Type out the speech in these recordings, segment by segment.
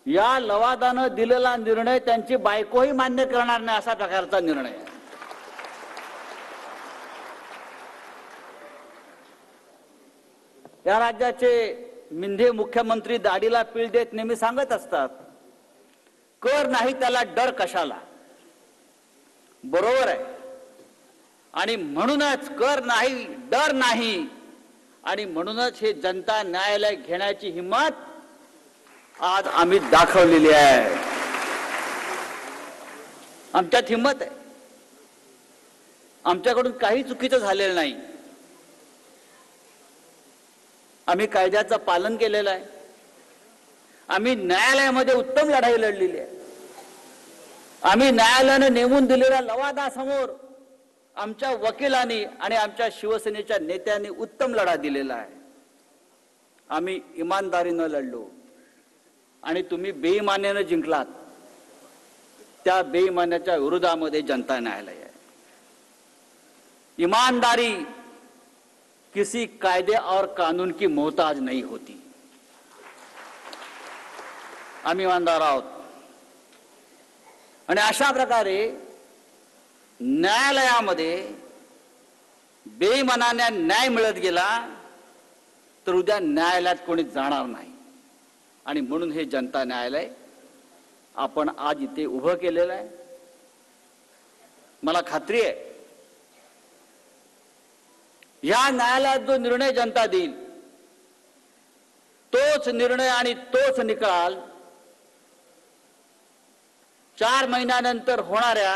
या लवादानं दिलेला निर्णय त्यांची बायकोही मान्य करणार नाही असा प्रकारचा निर्णय आहे। या राज्याचे मिंधे मुख्यमंत्री दाढीला पीळ देत नेहमी सांगत असतात, कर नाही त्याला डर कशाला। बरोबर आहे, आणि म्हणूनच कर नाही डर नाही, आणि म्हणूनच हे जनता न्यायालय घेण्याची हिंमत आज आम्ही दाखवलेली आहे। आमच्यात हिंमत आहे, आमच्याकडून काही चुकीचं झालेलं नाही। आम्ही कायद्याचं पालन केलेलं आहे, आम्ही न्यायालयामध्ये उत्तम लढाई लढलेली आहे, आम्ही न्यायालयाने नेमून दिलेल्या लवादासमोर आमच्या वकिलांनी आणि आमच्या शिवसेनेच्या नेत्यांनी उत्तम लढा दिलेला आहे। आम्ही इमानदारीनं लढलो आणि तुम्ही बेईमानीनं जिंकलात। त्या बेईमानीच्या विरोधामध्ये जनता न्यायालय आहे। ईमानदारी किसी कायदे और कानून की मोहताज नहीं होती। आम्ही ईमानदार आहोत आणि अशा प्रकारे न्यायालयामध्ये बेईमानाने न्याय मिळत गेला तर उद्या न्यायालयात कोणी जाणार नाही, आणि म्हणून हे जनता न्यायालय आपण आज इथे उभं केलेलं आहे। मला खात्री आहे या न्यायालयात जो निर्णय जनता देईल तोच निर्णय आणि तोच निकाल 4 महिन्यानंतर होणाऱ्या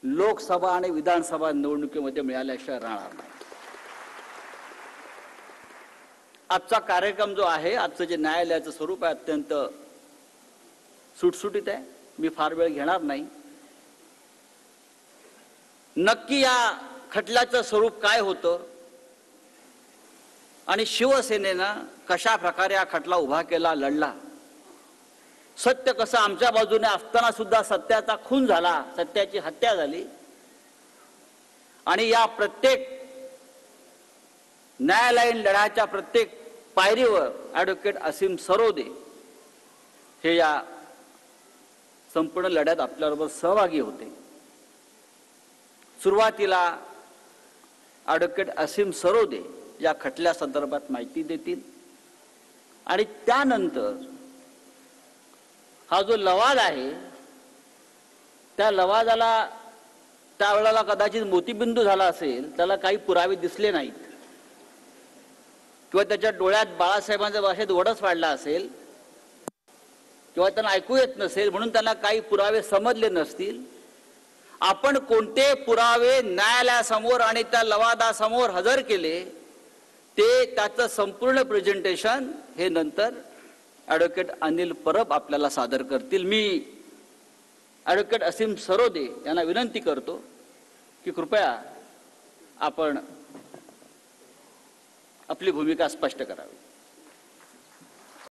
लोकसभा आणि विधानसभा निवडणुकीमध्ये मिळाल्याशिवाय राहणार नाही। आजचा कार्यक्रम जो आहे, आजचं जे न्यायालयाचं स्वरूप आहे अत्यंत सुटसुटीत आहे। मी फार वेळ घेणार नाही। नक्की या खटल्याचं स्वरूप काय होतं आणि शिवसेनेनं कशा प्रकारे हा खटला उभा केला, लढला, सत्य कसं आमच्या बाजूने असताना सुद्धा सत्याचा खून झाला, सत्याची हत्या झाली, आणि या प्रत्येक न्यायालयीन लढ्याच्या प्रत्येक पायरीवर ॲडव्होकेट असीम सरोदे हे या संपूर्ण लढ्यात आपल्याबरोबर सहभागी होते। सुरुवातीला ॲडव्होकेट असीम सरोदे या खटल्या संदर्भात माहिती देतील, आणि त्यानंतर हा जो लवाद आहे त्या लवादाला त्यावेळेला कदाचित मोतीबिंदू झाला असेल, त्याला काही पुरावे दिसले नाहीत, किंवा त्याच्या डोळ्यात बाळासाहेबांच्या भाषेत वडच वाढला असेल, किंवा त्यांना ऐकू येत नसेल म्हणून त्यांना काही पुरावे समजले नसतील। आपण कोणते पुरावे न्यायालयासमोर आणि त्या लवादासमोर हजर केले ते त्याचं संपूर्ण प्रेझेंटेशन हे नंतर ॲडव्होकेट अनिल परब आपल्याला सादर करतील। मी ॲडव्होकेट असीम सरोदे यांना विनंती करतो की कृपया आपण आपली भूमिका स्पष्ट करावी।